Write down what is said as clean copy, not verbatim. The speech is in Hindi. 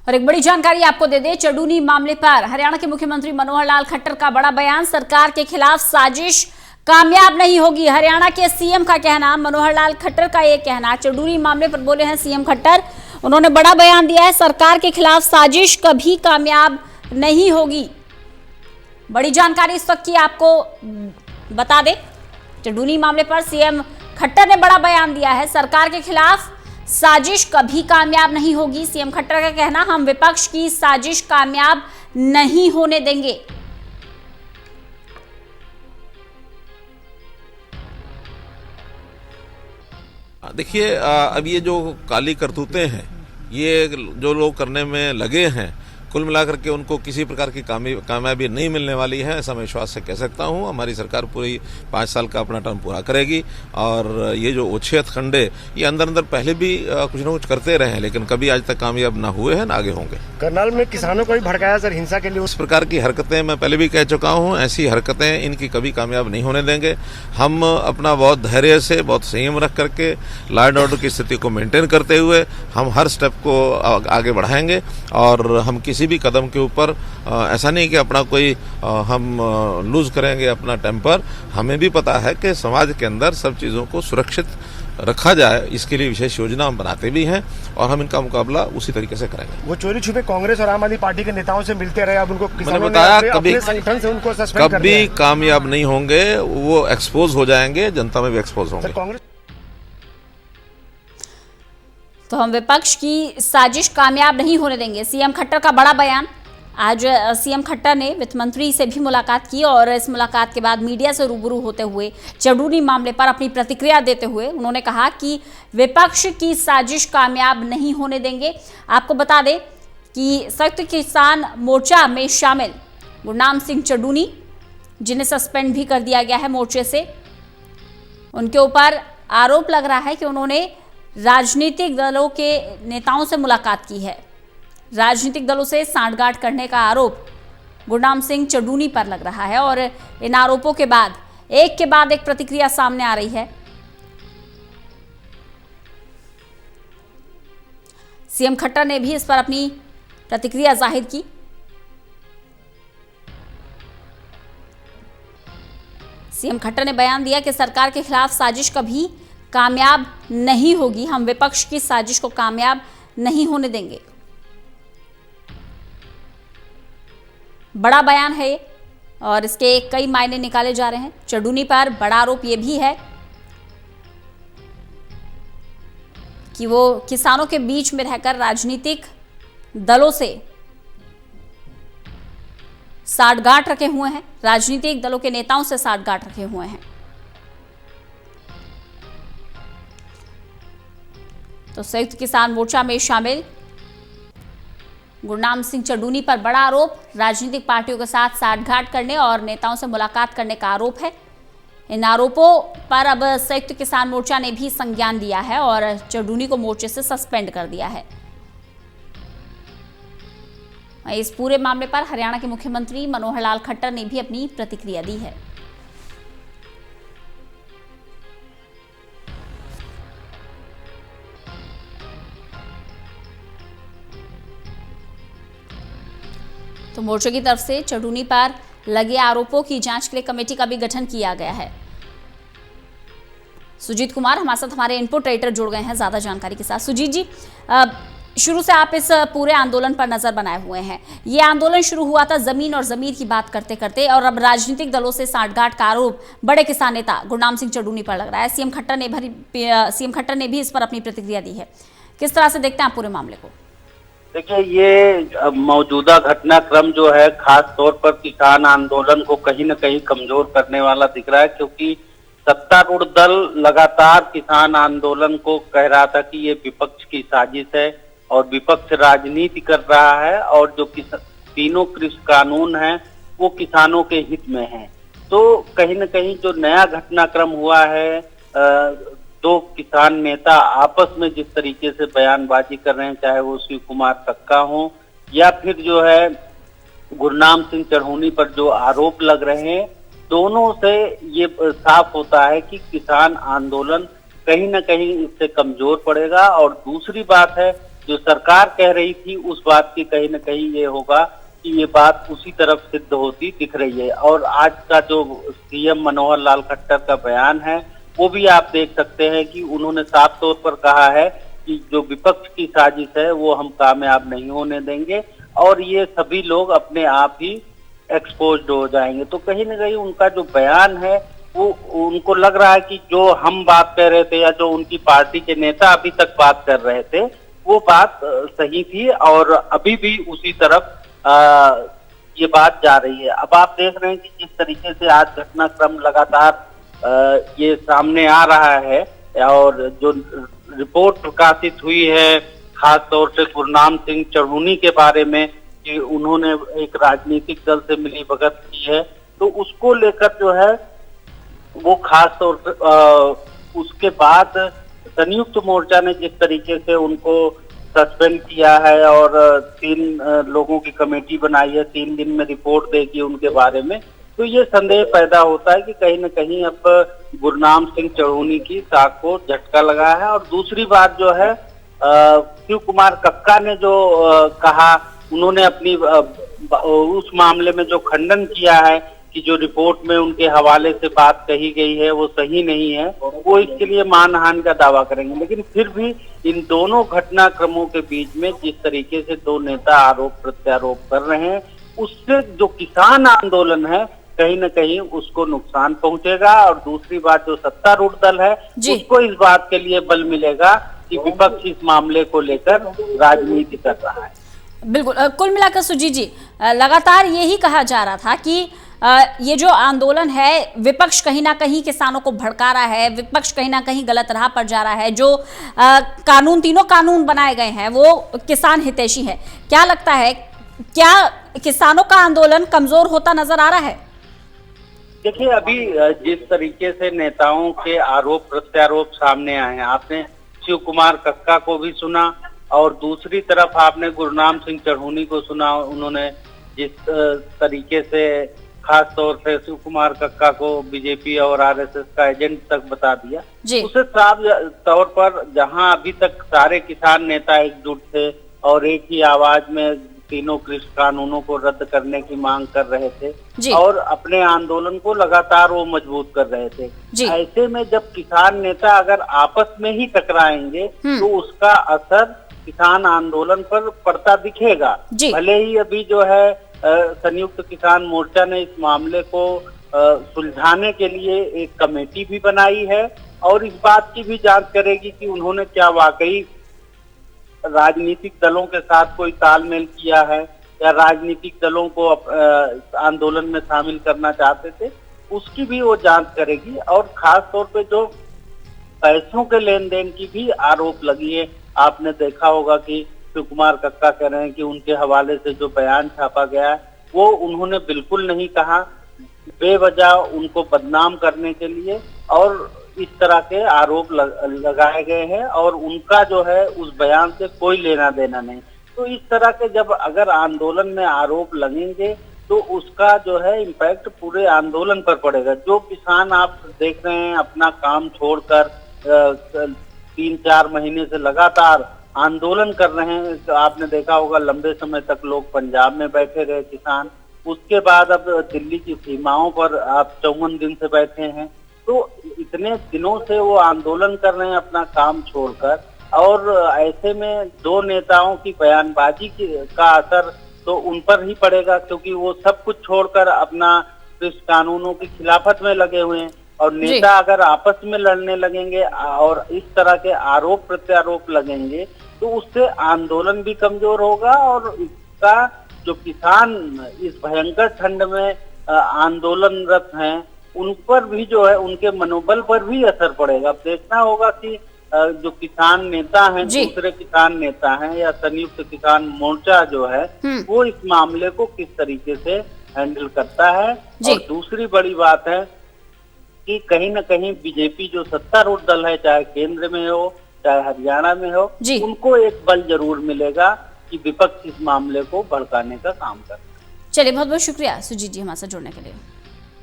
और एक बड़ी जानकारी आपको दे दें, चडूनी मामले पर हरियाणा के मुख्यमंत्री मनोहर लाल खट्टर का बड़ा बयान। सरकार के खिलाफ साजिश कामयाब नहीं होगी, हरियाणा के सीएम का कहना। मनोहर लाल खट्टर का यह कहना, चडूनी मामले पर बोले हैं सीएम खट्टर। उन्होंने बड़ा बयान दिया है, सरकार के खिलाफ साजिश कभी कामयाब नहीं होगी। बड़ी जानकारी इस वक्त की आपको बता दें, चडूनी मामले पर सीएम खट्टर ने बड़ा बयान दिया है, सरकार के खिलाफ साजिश कभी कामयाब नहीं होगी। सीएम खट्टर का कहना, हम विपक्ष की साजिश कामयाब नहीं होने देंगे। देखिए, अब ये जो काली करतूतें हैं, ये जो लोग करने में लगे हैं, कुल मिलाकर के उनको किसी प्रकार की कामयाबी नहीं मिलने वाली है, ऐसा मैं विश्वास से कह सकता हूं। हमारी सरकार पूरी 5 साल का अपना टर्म पूरा करेगी और ये जो उच्छेद खंडे, ये अंदर अंदर पहले भी कुछ ना कुछ करते रहे हैं, लेकिन कभी आज तक कामयाब ना हुए हैं, ना आगे होंगे। करनाल में किसानों को भी भड़काया सर हिंसा के लिए। उस प्रकार की हरकतें मैं पहले भी कह चुका हूँ, ऐसी हरकतें इनकी कभी कामयाब नहीं होने देंगे। हम अपना बहुत धैर्य से, बहुत संयम रख करके लॉ एंड ऑर्डर की स्थिति को मेंटेन करते हुए हम हर स्टेप को आगे बढ़ाएंगे और हम किसी भी कदम के ऊपर ऐसा नहीं कि अपना कोई हम लूज करेंगे अपना टेम्पर। हमें भी पता है कि समाज के अंदर सब चीज़ों को सुरक्षित रखा जाए, इसके लिए विशेष योजना हम बनाते भी हैं और हम इनका मुकाबला उसी तरीके से करेंगे। वो चोरी छुपे कांग्रेस और आम आदमी पार्टी के नेताओं से मिलते रहे, अब उनको मैंने बताया कभी संगठन से उनको सस्पेंड कर दिया है। कामयाब नहीं होंगे, वो एक्सपोज हो जाएंगे, जनता में भी एक्सपोज होंगे। कांग्रेस तो हम विपक्ष की साजिश कामयाब नहीं होने देंगे, सीएम खट्टर का बड़ा बयान। आज सीएम खट्टर ने वित्त मंत्री से भी मुलाकात की और इस मुलाकात के बाद मीडिया से रूबरू होते हुए चडूनी मामले पर अपनी प्रतिक्रिया देते हुए उन्होंने कहा कि विपक्ष की साजिश कामयाब नहीं होने देंगे। आपको बता दें कि संयुक्त किसान मोर्चा में शामिल गुरनाम सिंह चडूनी, जिन्हें सस्पेंड भी कर दिया गया है मोर्चे से, उनके ऊपर आरोप लग रहा है कि उन्होंने राजनीतिक दलों के नेताओं से मुलाकात की है। राजनीतिक दलों से सांठगांठ करने का आरोप गुरनाम सिंह चडूनी पर लग रहा है और इन आरोपों के बाद एक प्रतिक्रिया सामने आ रही है। सीएम खट्टर ने भी इस पर अपनी प्रतिक्रिया जाहिर की। सीएम खट्टर ने बयान दिया कि सरकार के खिलाफ साजिश कभी कामयाब नहीं होगी, हम विपक्ष की साजिश को कामयाब नहीं होने देंगे। बड़ा बयान है और इसके कई मायने निकाले जा रहे हैं। चडूनी पर बड़ा आरोप यह भी है कि वो किसानों के बीच में रहकर राजनीतिक दलों से सांठगांठ रखे हुए हैं, राजनीतिक दलों के नेताओं से सांठगांठ रखे हुए हैं। तो संयुक्त किसान मोर्चा में शामिल गुरनाम सिंह चडूनी पर बड़ा आरोप, राजनीतिक पार्टियों के साथ सांठगांठ करने और नेताओं से मुलाकात करने का आरोप है। इन आरोपों पर अब संयुक्त किसान मोर्चा ने भी संज्ञान लिया है और चडूनी को मोर्चे से सस्पेंड कर दिया है। इस पूरे मामले पर हरियाणा के मुख्यमंत्री मनोहर लाल खट्टर ने भी अपनी प्रतिक्रिया दी है। तो मोर्चे की तरफ से चडूनी पर लगे आरोपों की जांच के लिए कमेटी का भी गठन किया गया है। सुजीत कुमार हमारे साथ, हमारे इनपुट एडिटर जुड़ गए हैं ज्यादा जानकारी के साथ। सुजीत जी, शुरू से आप इस पूरे आंदोलन पर नजर बनाए हुए हैं। ये आंदोलन शुरू हुआ था जमीन और जमीर की बात करते करते और अब राजनीतिक दलों से सांठगांठ का आरोप बड़े किसान नेता गुरनाम सिंह चडूनी पर लग रहा है। सीएम खट्टर ने भी इस पर अपनी प्रतिक्रिया दी है। किस तरह से देखते हैं आप पूरे मामले को? देखिए, ये मौजूदा घटनाक्रम जो है खास तौर पर किसान आंदोलन को कहीं न कहीं कमजोर करने वाला दिख रहा है, क्योंकि सत्तारूढ़ दल लगातार किसान आंदोलन को कह रहा था कि ये विपक्ष की साजिश है और विपक्ष राजनीति कर रहा है और जो तीनों कृषि कानून हैं वो किसानों के हित में हैं। तो कहीं न कहीं जो नया घटनाक्रम हुआ है, दो किसान नेता आपस में जिस तरीके से बयानबाजी कर रहे हैं, चाहे वो शिव कुमार कक्का हो या फिर जो है गुरनाम सिंह चडूनी पर जो आरोप लग रहे हैं, दोनों से ये साफ होता है कि किसान आंदोलन कहीं न कहीं इससे कमजोर पड़ेगा। और दूसरी बात है, जो सरकार कह रही थी उस बात की कहीं न कहीं ये होगा कि ये बात उसी तरफ सिद्ध होती दिख रही है। और आज का जो सीएम मनोहर लाल खट्टर का बयान है वो भी आप देख सकते हैं कि उन्होंने साफ तौर पर कहा है कि जो विपक्ष की साजिश है वो हम कामयाब नहीं होने देंगे और ये सभी लोग अपने आप ही एक्सपोज्ड हो जाएंगे। तो कहीं न कहीं उनका जो बयान है वो उनको लग रहा है कि जो हम बात कर रहे थे या जो उनकी पार्टी के नेता अभी तक बात कर रहे थे वो बात सही थी और अभी भी उसी तरफ ये बात जा रही है। अब आप देख रहे हैं कि जिस तरीके से आज घटनाक्रम लगातार ये सामने आ रहा है और जो रिपोर्ट प्रकाशित हुई है खास तौर से गुरनाम सिंह चढ़ूनी के बारे में कि उन्होंने एक राजनीतिक दल से मिलीभगत की है, तो उसको लेकर जो है वो खास तौर पे उसके बाद संयुक्त मोर्चा ने जिस तरीके से उनको सस्पेंड किया है और 3 लोगों की कमेटी बनाई है, 3 दिन में रिपोर्ट देगी उनके बारे में, तो ये संदेह पैदा होता है कि कहीं न कहीं अब गुरनाम सिंह चढ़ूनी की साख को झटका लगा है। और दूसरी बात जो है शिव कुमार कक्का ने जो कहा, उन्होंने अपनी उस मामले में जो खंडन किया है कि जो रिपोर्ट में उनके हवाले से बात कही गई है वो सही नहीं है, वो इसके लिए मानहानि का दावा करेंगे। लेकिन फिर भी इन दोनों घटनाक्रमों के बीच में जिस तरीके से 2 नेता आरोप प्रत्यारोप कर रहे हैं उससे जो किसान आंदोलन है कहीं न कहीं उसको नुकसान पहुंचेगा। और दूसरी बात जो सत्तारूढ़ दल है उसको इस बात के लिए बल मिलेगा कि विपक्ष इस मामले को लेकर राजनीति कर रहा है। बिल्कुल, कुल मिलाकर सुजीत जी लगातार यही कहा जा रहा था कि ये जो आंदोलन है विपक्ष कहीं ना कहीं किसानों को भड़का रहा है, विपक्ष कहीं ना कहीं गलत राह पर जा रहा है, जो तीनों कानून बनाए गए हैं वो किसान हितैषी है। क्या लगता है, क्या किसानों का आंदोलन कमजोर होता नजर आ रहा है? देखिए, अभी जिस तरीके से नेताओं के आरोप प्रत्यारोप सामने आए हैं, आपने शिव कुमार कक्का को भी सुना और दूसरी तरफ आपने गुरनाम सिंह चढ़ूनी को सुना। उन्होंने जिस तरीके से खास तौर से शिव कुमार कक्का को बीजेपी और आरएसएस का एजेंट तक बता दिया, उसे साफ तौर पर जहां अभी तक सारे किसान नेता एकजुट थे और एक ही आवाज में तीनों कृषि कानूनों को रद्द करने की मांग कर रहे थे और अपने आंदोलन को लगातार वो मजबूत कर रहे थे, ऐसे में जब किसान नेता अगर आपस में ही टकराएंगे तो उसका असर किसान आंदोलन पर पड़ता दिखेगा। भले ही अभी जो है संयुक्त किसान मोर्चा ने इस मामले को सुलझाने के लिए एक कमेटी भी बनाई है और इस बात की भी जांच करेगी कि उन्होंने क्या वाकई राजनीतिक दलों के साथ कोई तालमेल किया है या राजनीतिक दलों को आंदोलन में शामिल करना चाहते थे, उसकी भी वो जांच करेगी। और खास तौर पे जो पैसों के लेन देन की भी आरोप लगी है, आपने देखा होगा कि शिव कुमार कक्का कह रहे हैं कि उनके हवाले से जो बयान छापा गया है वो उन्होंने बिल्कुल नहीं कहा, बेवजह उनको बदनाम करने के लिए और इस तरह के आरोप लगाए गए हैं और उनका जो है उस बयान से कोई लेना देना नहीं। तो इस तरह के जब अगर आंदोलन में आरोप लगेंगे तो उसका जो है इम्पैक्ट पूरे आंदोलन पर पड़ेगा। जो किसान आप देख रहे हैं अपना काम छोड़कर 3-4 महीने से लगातार आंदोलन कर रहे हैं, तो आपने देखा होगा लंबे समय तक लोग पंजाब में बैठे रहे किसान, उसके बाद अब दिल्ली की सीमाओं पर आप 54 दिन से बैठे हैं। तो इतने दिनों से वो आंदोलन कर रहे हैं अपना काम छोड़कर और ऐसे में 2 नेताओं की बयानबाजी का असर तो उन पर ही पड़ेगा क्योंकि वो सब कुछ छोड़कर अपना कृषि कानूनों की खिलाफत में लगे हुए हैं। और नेता अगर आपस में लड़ने लगेंगे और इस तरह के आरोप प्रत्यारोप लगेंगे तो उससे आंदोलन भी कमजोर होगा और इसका जो किसान इस भयंकर ठंड में आंदोलनरत हैं उन पर भी जो है उनके मनोबल पर भी असर पड़ेगा। अब देखना होगा कि जो किसान नेता हैं, दूसरे किसान नेता हैं या संयुक्त किसान मोर्चा जो है वो इस मामले को किस तरीके से हैंडल करता है। और दूसरी बड़ी बात है कि कहीं न कहीं बीजेपी जो सत्तारूढ़ दल है, चाहे केंद्र में हो चाहे हरियाणा में हो, उनको एक बल जरूर मिलेगा कि विपक्ष इस मामले को भड़काने का काम करे। चलिए, बहुत बहुत शुक्रिया सुजीत जी हमारे साथ जुड़ने के लिए।